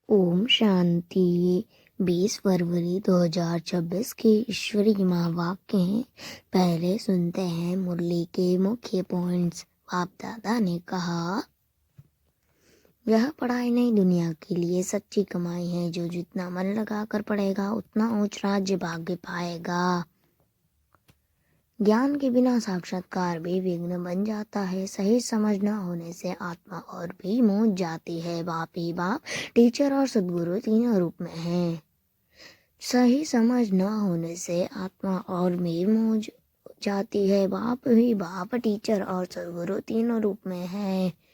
ओम शांति। 20 फरवरी 2026 के ईश्वरीय महावाक्य हैं। पहले सुनते हैं मुरली के मुख्य पॉइंट्स। बाप दादा ने कहा, यह पढ़ाई नई दुनिया के लिए सच्ची कमाई है। जो जितना मन लगाकर पढ़ेगा उतना उच्च राज्य भाग्य पाएगा। ज्ञान के बिना साक्षात्कार भी विघ्न बन जाता है। सही समझ न होने से आत्मा और भी मूझ जाती है। बाप ही बाप, टीचर और सद्गुरु तीनों रूप में हैं। सही समझ न होने से आत्मा और भी मूझ जाती है। बाप ही बाप, टीचर और सद्गुरु तीनों रूप में है।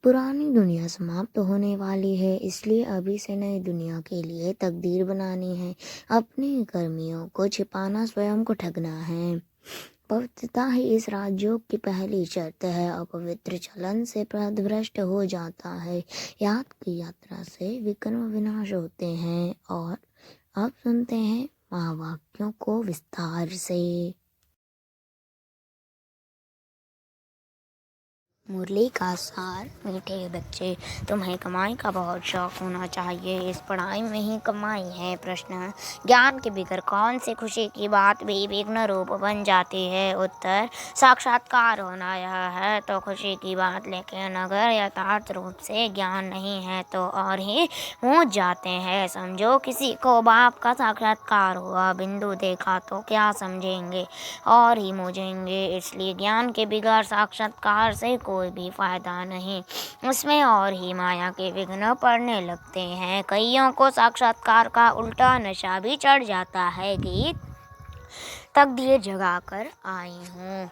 पुरानी दुनिया समाप्त होने वाली है, इसलिए अभी से नई दुनिया के लिए तकदीर बनानी है। अपनी कर्मियों को छिपाना स्वयं को ठगना है। पवित्रता ही इस राजयोग की पहली शर्त है। अपवित्र चलन से पथभ्रष्ट हो जाता है। याद की यात्रा से विकर्म विनाश होते हैं। और अब सुनते हैं महावाक्यों को विस्तार से। मुरली का सार। मीठे बच्चे, तुम्हें कमाई का बहुत शौक होना चाहिए। इस पढ़ाई में ही कमाई है। प्रश्न, ज्ञान के बिगर कौन सी खुशी की बात भी विघ्न रूप बन जाती है। उत्तर, साक्षात्कार होना यह है तो खुशी की बात। लेकिन अगर यथार्थ रूप से ज्ञान नहीं है तो और ही मूझ जाते हैं। समझो, किसी को बाप का साक्षात्कार हुआ, बिंदु देखा तो क्या समझेंगे, और ही मूझेंगे। इसलिए ज्ञान के बिगड़ साक्षात्कार से कोई भी फायदा नहीं, उसमें और ही माया के विघ्न पड़ने लगते हैं। कईयों को साक्षात्कार का उल्टा नशा भी चढ़ जाता है। गीत तकदीर जगाकर आई हूँ।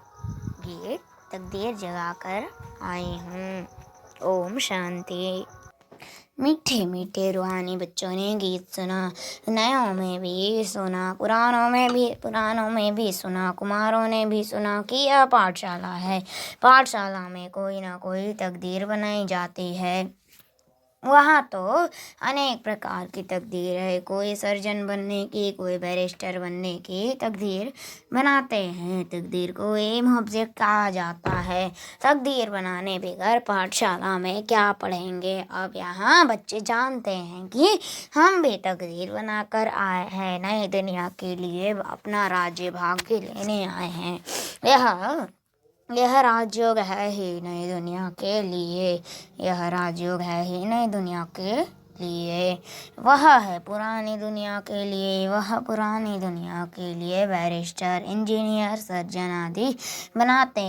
गीत तकदीर जगाकर आई हूँ। ओम शांति। मीठे मीठे रूहानी बच्चों ने गीत सुना। नयों में भी सुना, पुरानों में भी सुना। कुमारों ने भी सुना कि यह पाठशाला है। पाठशाला में कोई ना कोई तकदीर बनाई जाती है। वहाँ तो अनेक प्रकार की तकदीर है। कोई सर्जन बनने की, कोई बैरिस्टर बनने की तकदीर बनाते हैं। तकदीर को एम ऑब्जेक्ट कहा जाता है। तकदीर बनाने बगैर पाठशाला में क्या पढ़ेंगे। अब यहाँ बच्चे जानते हैं कि हम भी तकदीर बनाकर आए हैं। नई दुनिया के लिए अपना राज्य भाग्य लेने आए हैं। यह राजयोग है ही नई दुनिया के लिए। यह राजयोग है ही नई दुनिया के लिए। वह है पुरानी दुनिया के लिए। वह पुरानी दुनिया के लिए बैरिस्टर, इंजीनियर, सर्जन आदि बनते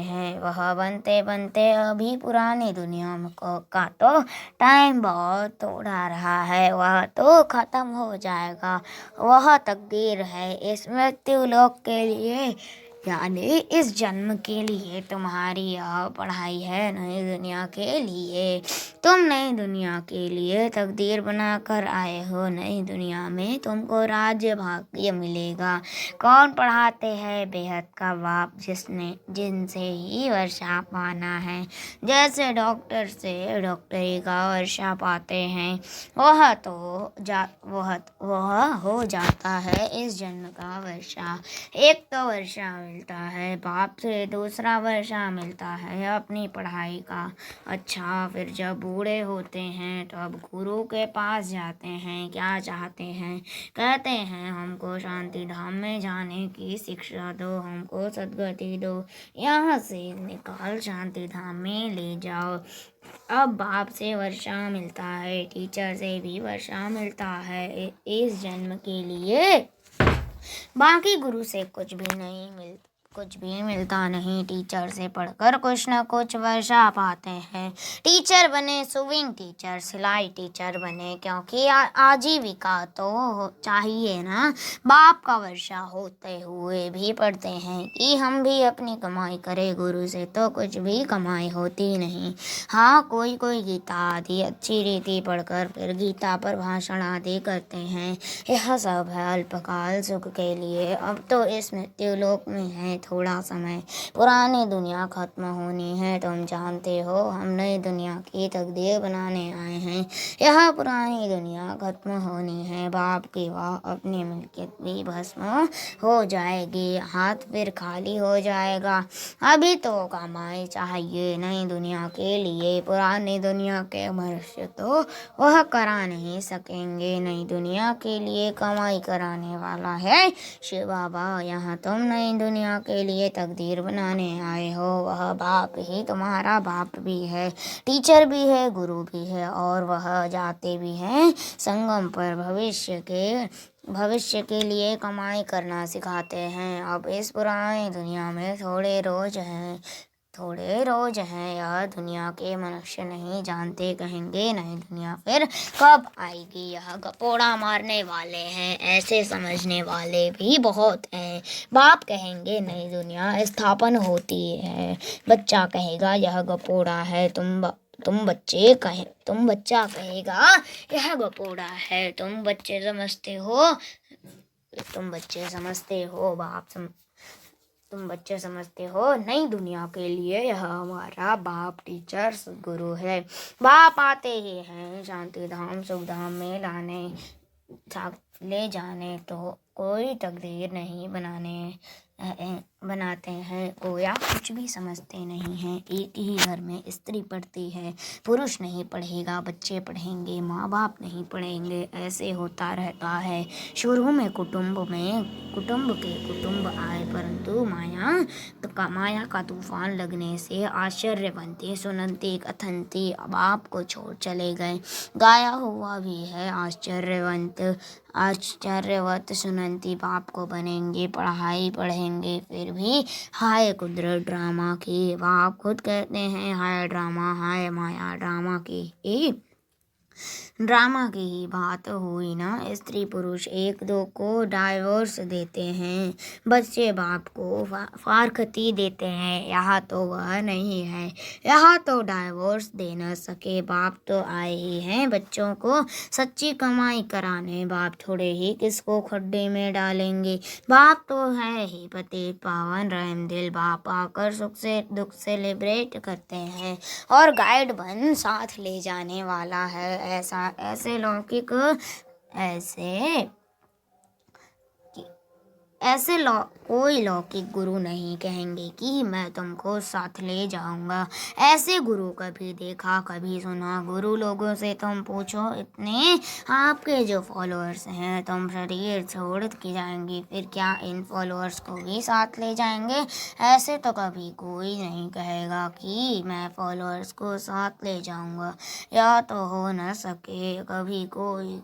हैं। वह बनते बनते अभी पुरानी दुनिया का तो टाइम बहुत थोड़ा रहा है। वह तो खत्म हो जाएगा। वह तकदीर है इस मृत्यु लोक के लिए, यानी इस जन्म के लिए। तुम्हारी यह पढ़ाई है नई दुनिया के लिए। तुम नई दुनिया के लिए तकदीर बनाकर आए हो। नई दुनिया में तुमको राज्य भाग्य मिलेगा। कौन पढ़ाते हैं? बेहद का बाप, जिनसे ही वर्षा पाना है। जैसे डॉक्टर से डॉक्टरी का वर्षा पाते हैं, वह हो जाता है इस जन्म का वर्षा। एक तो वर्षा मिलता है बाप से, दूसरा वर्षा मिलता है अपनी पढ़ाई का। अच्छा, फिर जब बूढ़े होते हैं तब गुरु के पास जाते हैं। क्या चाहते हैं? कहते हैं, हमको शांति धाम में जाने की शिक्षा दो, हमको सद्गति दो, यहाँ से निकाल शांति धाम में ले जाओ। अब बाप से वर्षा मिलता है, टीचर से भी वर्षा मिलता है इस जन्म के लिए। बाकी गुरु से कुछ भी मिलता नहीं। टीचर से पढ़कर कुछ न कुछ वर्षा पाते हैं। टीचर बने, स्विंग टीचर, सिलाई टीचर बने, क्योंकि आजीविका तो चाहिए ना। बाप का वर्षा होते हुए भी पढ़ते हैं कि हम भी अपनी कमाई करें। गुरु से तो कुछ भी कमाई होती नहीं। हाँ, कोई गीता आदि अच्छी रीति पढ़कर फिर गीता पर भाषण आदि करते हैं। यह सब है अल्पकाल सुख के लिए। अब तो इस मृत्यु लोक में है थोड़ा समय। पुरानी दुनिया खत्म होनी है, तुम जानते हो। हम नई दुनिया की तकदीर बनाने आए हैं। यह पुरानी दुनिया खत्म होनी है। बाप की वाह अपनी मिल्कियत भी भस्म हो जाएगी, हाथ फिर खाली हो जाएगा। अभी तो कमाई चाहिए नई दुनिया के लिए। पुरानी दुनिया के मनुष्य तो वह करा नहीं सकेंगे। नई दुनिया के लिए कमाई कराने वाला है शिव बाबा। यहाँ तुम नई दुनिया के लिए तकदीर बनाने आए हो। वह बाप ही तुम्हारा बाप भी है, टीचर भी है, गुरु भी है, और वह जाते भी हैं संगम पर। भविष्य के लिए कमाई करना सिखाते हैं। अब इस पुरानी दुनिया में थोड़े रोज हैं। यह दुनिया के मनुष्य नहीं जानते, कहेंगे नई दुनिया फिर कब आएगी। यह गपोड़ा मारने वाले हैं, ऐसे समझने वाले भी बहुत हैं। बाप कहेंगे नई दुनिया स्थापन होती है, बच्चा कहेगा यह गपोड़ा है। तुम बच्चा कहेगा यह गपोड़ा है। तुम बच्चे समझते हो नई दुनिया के लिए यह हमारा बाप टीचर गुरु है। बाप आते ही हैं शांति धाम सुख धाम में ले जाने, तो कोई तकदीर नहीं बनाते हैं, कोया कुछ भी समझते नहीं हैं। एक ही घर में स्त्री पढ़ती है, पुरुष नहीं पढ़ेगा, बच्चे पढ़ेंगे, माँ बाप नहीं पढ़ेंगे। ऐसे होता रहता है। शुरू में कुटुंब के कुटुंब आए, परंतु माया का तूफान लगने से आश्चर्यवंती सुनंती कथंती बाप को छोड़ चले गए। गाया हुआ भी है आश्चर्यवत सुनंती बाप को बनेंगे, पढ़ाई पढ़ेंगे, फिर भी हाय कुदरत ड्रामा की। बाप खुद कहते हैं हाय ड्रामा, हाय माया ड्रामा की ही बात हुई ना। स्त्री पुरुष एक दो को डाइवोर्स देते हैं, बच्चे बाप को फारकती देते हैं। यहाँ तो वह नहीं है। यहाँ तो डाइवोर्स दे न सके बाप तो आए ही हैं बच्चों को सच्ची कमाई कराने। बाप थोड़े ही किसको खड्डे में डालेंगे। बाप तो है ही पति पावन रहम दिल। बाप आकर सुख से दुख से लिबरेट करते हैं और गाइड बन साथ ले जाने वाला है। कोई लौकिक गुरु नहीं, कहेंगे कि मैं तुमको साथ ले जाऊंगा। ऐसे गुरु कभी देखा कभी सुना। गुरु लोगों से तुम पूछो, इतने आपके जो फॉलोअर्स हैं, तुम शरीर छोड़ के जाएंगे, फिर क्या इन फॉलोअर्स को भी साथ ले जाएंगे? ऐसे तो कभी कोई नहीं कहेगा कि मैं फॉलोअर्स को साथ ले जाऊंगा। या तो हो न सके, कभी कोई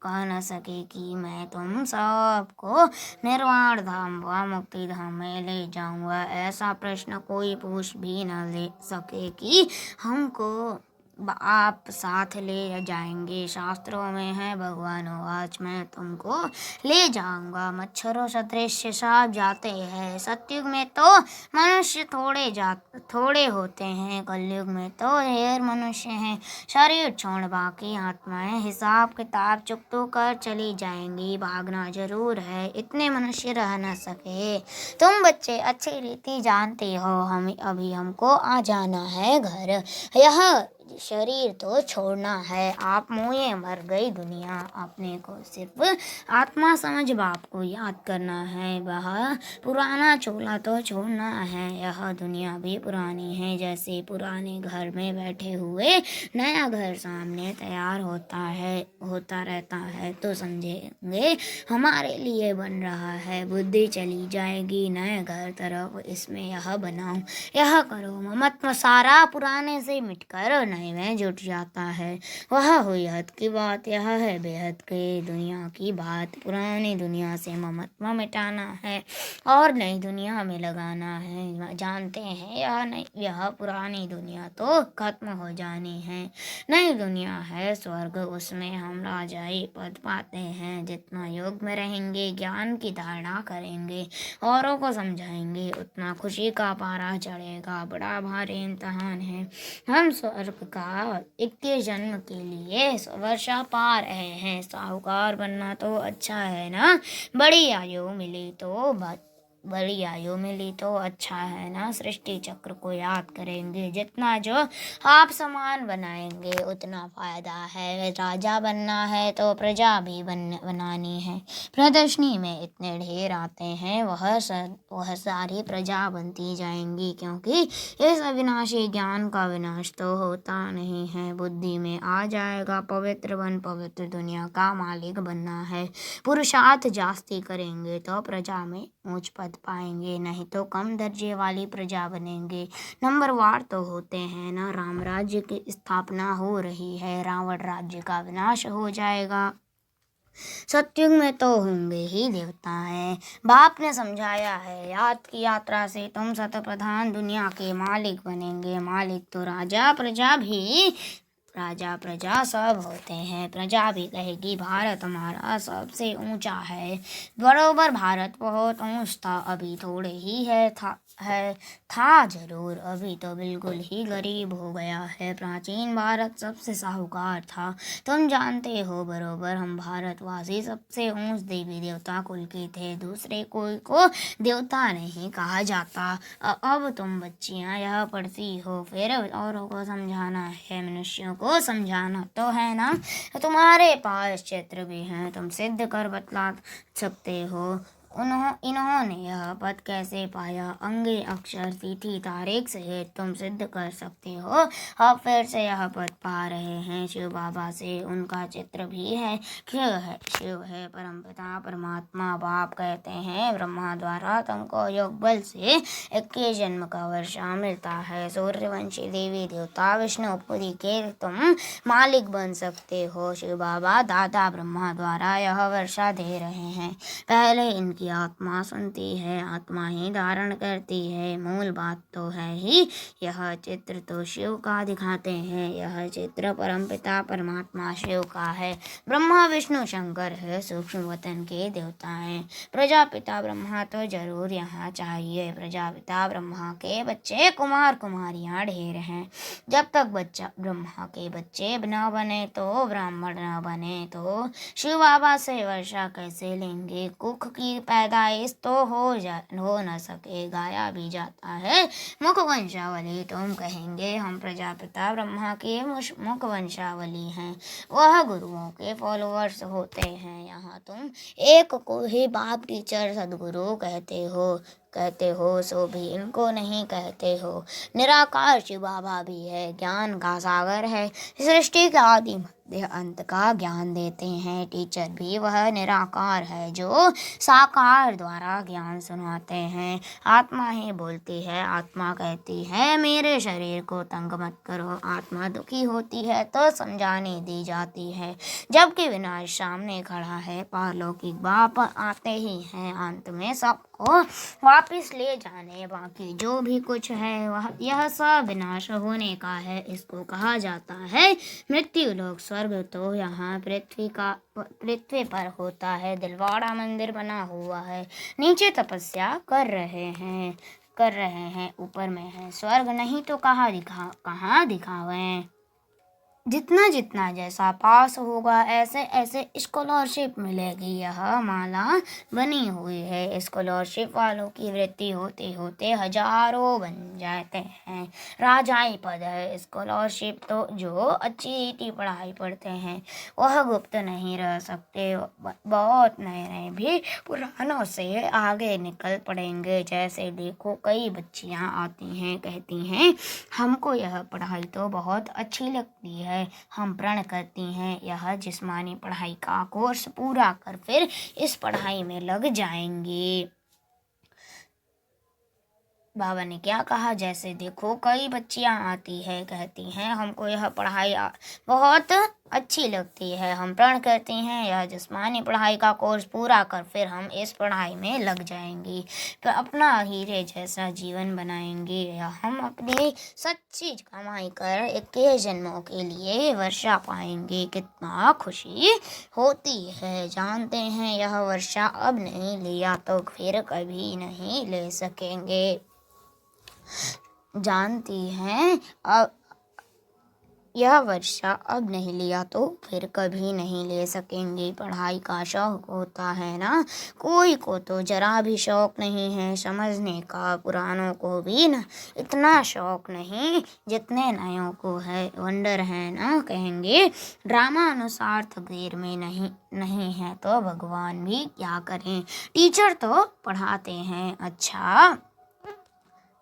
कह न सके कि मैं तुम सबको निर्वाण धाम व मुक्ति धाम में ले जाऊंगा। ऐसा प्रश्न कोई पूछ भी न ले सके कि हमको आप साथ ले जाएंगे। शास्त्रों में है भगवान आज मैं तुमको ले जाऊंगा। मच्छरों सदृश सांप जाते हैं। सतयुग में तो मनुष्य थोड़े होते हैं, कलयुग में तो ढेर मनुष्य हैं। शरीर छोड़ बाकी आत्माएं हिसाब किताब चुकतो कर चली जाएंगी। भागना जरूर है, इतने मनुष्य रह न सके। तुम बच्चे अच्छी रीति जानते हो, हमको आ जाना है घर। यह शरीर तो छोड़ना है। आप मुँहे मर गई दुनिया, अपने को सिर्फ आत्मा समझ बाप को याद करना है। वह पुराना चोला तो छोड़ना है। यह दुनिया भी पुरानी है, जैसे पुराने घर में बैठे हुए नया घर सामने तैयार होता रहता है तो समझेंगे हमारे लिए बन रहा है। बुद्धि चली जाएगी नए घर तरफ, इसमें यह बनाओ यह करो। ममत्व सारा पुराने से मिटकर नए में जुट जाता है। वह हुई हद की बात, यह है बेहद के दुनिया की बात। पुरानी दुनिया से ममत्व मिटाना है और नई दुनिया में लगाना है। जानते हैं यह पुरानी दुनिया तो खत्म हो जानी है। नई दुनिया है स्वर्ग, उसमें हम राजाई पद पाते हैं। जितना योग में रहेंगे, ज्ञान की धारणा करेंगे, औरों को समझाएंगे, उतना खुशी का पारा चढ़ेगा। बड़ा भारी इम्तहान है। हम स्वर्ग का 21 जन्म के लिए वर्षा पा रहे हैं। साहूकार बनना तो अच्छा है ना, बड़ी आयु मिली तो बड़ी आयु मिली तो अच्छा है ना। सृष्टि चक्र को याद करेंगे, जितना जो आप समान बनाएंगे उतना फायदा है। राजा बनना है तो प्रजा भी बनानी है। प्रदर्शनी में इतने ढेर आते हैं, वह सारी प्रजा बनती जाएंगी, क्योंकि इस अविनाशी ज्ञान का विनाश तो होता नहीं है। बुद्धि में आ जाएगा पवित्र बन पवित्र दुनिया का मालिक बनना है। पुरुषार्थ जास्ती करेंगे तो प्रजा में ऊंच पद पाएंगे, नहीं तो कम दर्जे वाली प्रजा बनेंगे। नंबरवार तो होते हैं ना। राम राज्य की स्थापना हो रही है, रावण राज्य का विनाश हो जाएगा। सतयुग में तो होंगे ही देवता हैं। बाप ने समझाया है, याद की यात्रा से तुम शतप्रधान दुनिया के मालिक बनेंगे। मालिक तो राजा प्रजा सब होते हैं। प्रजा भी कहेगी भारत हमारा सबसे ऊंचा है। बरोबर भारत बहुत ऊंच था, अभी थोड़े ही था जरूर, अभी तो बिल्कुल ही गरीब हो गया है। प्राचीन भारत सबसे साहूकार था, तुम जानते हो बरोबर। हम भारतवासी सबसे ऊंच देवी देवता कुल के थे, दूसरे कोई को देवता नहीं कहा जाता। अब तुम बच्चियां यह पढ़ती हो, फिर औरों को समझाना है, मनुष्यों को समझाना तो है ना। तुम्हारे पास चित्र भी हैं, तुम सिद्ध कर बतला सकते हो इन्होंने यह पद कैसे पाया। अंगे अक्षर तिथि तारीख से तुम सिद्ध कर सकते हो। अब फिर से यह पद पा रहे हैं। शिव बाबा से उनका चित्र भी है। शिव है परमपिता परमात्मा। बाप कहते हैं ब्रह्मा द्वारा तुमको योग बल से 21 जन्म का वर्षा मिलता है। सूर्यवंशी देवी देवता विष्णुपुरी के तुम मालिक बन सकते हो। शिव बाबा दादा ब्रह्मा द्वारा यह वर्षा दे रहे हैं। पहले इनकी आत्मा सुनती है, आत्मा ही धारण करती है। मूल बात तो है ही। यह चित्र तो शिव का दिखाते हैं। यह चित्र परमपिता परमात्मा शिव का है। ब्रह्मा विष्णु शंकर है, सूक्ष्म वतन के देवता हैं। प्रजापिता ब्रह्मा तो जरूर यहाँ चाहिए। प्रजापिता ब्रह्मा के बच्चे कुमार कुमारियाँ ढेर हैं। जब तक बच्चा ब्रह्मा के बच्चे न बने तो ब्राह्मण न बने तो शिव बाबा से वर्षा कैसे लेंगे। कुख की पैदाइश तो हो न सके, गाया भी जाता है। मुख वंशावली तुम कहेंगे, हम प्रजापिता ब्रह्मा के मुख वंशावली हैं। वह गुरुओं के फॉलोअर्स होते हैं। यहाँ तुम एक को ही बाप टीचर सदगुरु कहते हो, सो भी इनको नहीं कहते हो। निराकार शिव बाबा भी है, ज्ञान का सागर है। सृष्टि का आदि मध्य अंत का ज्ञान देते हैं। टीचर भी वह निराकार है जो साकार द्वारा ज्ञान सुनाते हैं। आत्मा ही बोलती है, आत्मा कहती है मेरे शरीर को तंग मत करो। आत्मा दुखी होती है तो समझाने दी जाती है। जबकि विनाश सामने खड़ा है, पारलौकिक बाप आते ही हैं अंत में सबको वापिस ले जाने। बाकी जो भी कुछ है वह यह सब विनाश होने का है। इसको कहा जाता है मृत्यु लोक। स्वर्ग तो यहाँ पृथ्वी पर होता है। दिलवाड़ा मंदिर बना हुआ है, नीचे तपस्या कर रहे हैं, ऊपर में है स्वर्ग। नहीं तो कहाँ दिखावें। जितना जैसा पास होगा ऐसे ऐसे स्कॉलरशिप मिलेगी। यह माला बनी हुई है। स्कॉलरशिप वालों की वृत्ति होते होते हजारों बन जाते हैं। राजाई पद है स्कॉलरशिप तो जो अच्छी पढ़ाई पढ़ते हैं वह गुप्त नहीं रह सकते। बहुत नए भी पुरानों से आगे निकल पड़ेंगे। जैसे देखो कई बच्चियां आती हैं, कहती हैं हमको यह पढ़ाई तो बहुत अच्छी लगती है, हम प्रण करती हैं यह जिस्मानी पढ़ाई का कोर्स पूरा कर फिर इस पढ़ाई में लग जाएंगी। बाबा ने क्या कहा, जैसे देखो कई बच्चियां आती है, कहती हैं हमको यह पढ़ाई बहुत अच्छी लगती है, हम प्रण करती हैं यह जिस्मानी पढ़ाई का कोर्स पूरा कर फिर हम इस पढ़ाई में लग जाएंगी, फिर अपना हीरे जैसा जीवन बनाएंगी या हम अपनी सच्ची कमाई कर 21 जन्मों के लिए वर्षा पाएंगे। कितना खुशी होती है। जानते हैं यह वर्षा अब नहीं लिया तो फिर कभी नहीं ले सकेंगे। जानती हैं अब यह वर्षा अब नहीं लिया तो फिर कभी नहीं ले सकेंगे। पढ़ाई का शौक होता है ना, कोई को तो जरा भी शौक नहीं है समझने का। पुरानों को भी न इतना शौक नहीं जितने नयों को है। वंडर है ना, कहेंगे ड्रामा अनुसार तकदीर में नहीं है तो भगवान भी क्या करें। टीचर तो पढ़ाते हैं अच्छा,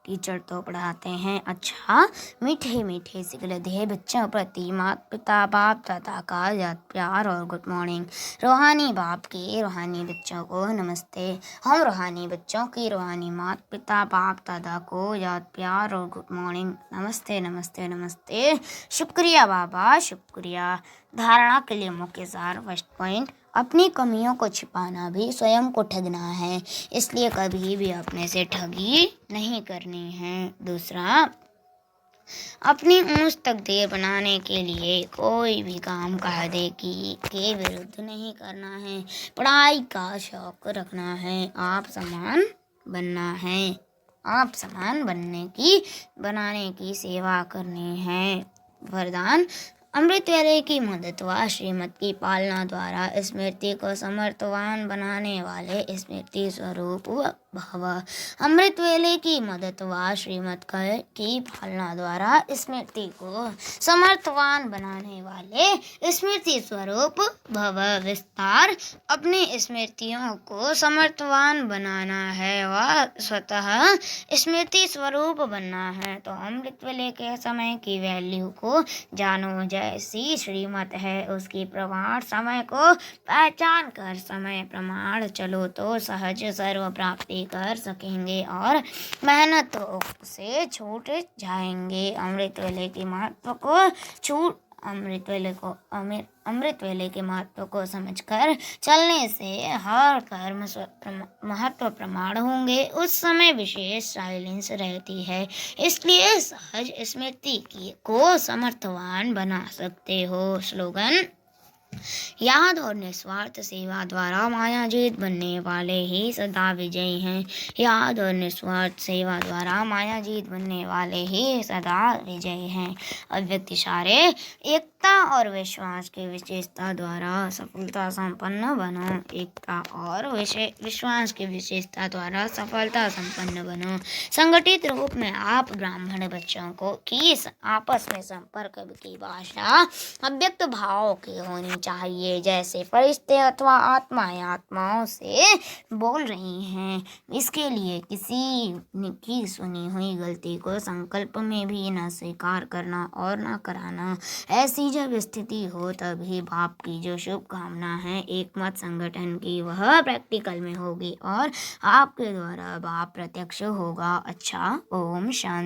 टीचर तो पढ़ाते हैं अच्छा। मीठे मीठे सिखलते बच्चों प्रति माता पिता बाप दादा का याद प्यार और गुड मॉर्निंग। रूहानी बाप के रूहानी बच्चों को नमस्ते। हम रूहानी बच्चों की रूहानी माता पिता बाप दादा को याद प्यार और गुड मॉर्निंग। नमस्ते नमस्ते नमस्ते। शुक्रिया बाबा शुक्रिया। धारणा के लिए मुख्य सार। फर्स्ट पॉइंट, अपनी कमियों को छिपाना भी स्वयं को ठगना है, इसलिए कभी भी अपने से ठगी नहीं करनी है। दूसरा, अपनी ऊंच तकदीर बनाने के लिए कोई भी काम कायदे के विरुद्ध नहीं करना है। पढ़ाई का शौक रखना है, आप समान बनना है, आप समान बनाने की सेवा करनी है। वरदान, अमृत वेले की मदद व श्रीमत की पालना द्वारा स्मृति को समर्थवान बनाने वाले स्मृति स्वरूप भव। अमृत वेले की मदद व श्रीमत की पालना द्वारा स्मृति को समर्थवान बनाने वाले स्मृति स्वरूप भव। विस्तार, अपनी स्मृतियों को समर्थवान बनाना है व स्वतः स्मृति स्वरूप बनना है तो अमृत वेले के समय की वैल्यू को जानो। जैसी श्रीमत है उसकी प्रमाण समय को पहचान कर समय प्रमाण चलो तो सहज सर्व प्राप्ति कर सकेंगे और मेहनत से छूट जाएंगे। अमृत वेले के महत्व को समझकर चलने से हर कर्म महत्व प्रमाण होंगे। उस समय विशेष साइलेंस रहती है, इसलिए सहज स्मृति को समर्थवान बना सकते हो। स्लोगन, याद और निस्वार्थ सेवा द्वारा माया जीत बनने वाले ही सदा विजयी हैं। याद और निस्वार्थ सेवा द्वारा माया जीत बनने वाले ही सदा विजयी हैं। अव्यक्त इशारे, एकता और विश्वास की विशेषता द्वारा सफलता संपन्न बनो। एकता और विश्वास की विशेषता द्वारा सफलता संपन्न बनो। संगठित रूप में आप ब्राह्मण बच्चों की आपस में संपर्क की भाषा अव्यक्त भाव की होनी चाहिए, जैसे फरिश्ते अथवा आत्माओं से बोल रही हैं। इसके लिए किसी की सुनी हुई गलती को संकल्प में भी न स्वीकार करना और न कराना। ऐसी जब स्थिति हो तभी बाप की जो शुभकामना है एकमत संगठन की वह प्रैक्टिकल में होगी और आपके द्वारा बाप प्रत्यक्ष होगा। अच्छा, ओम शांति।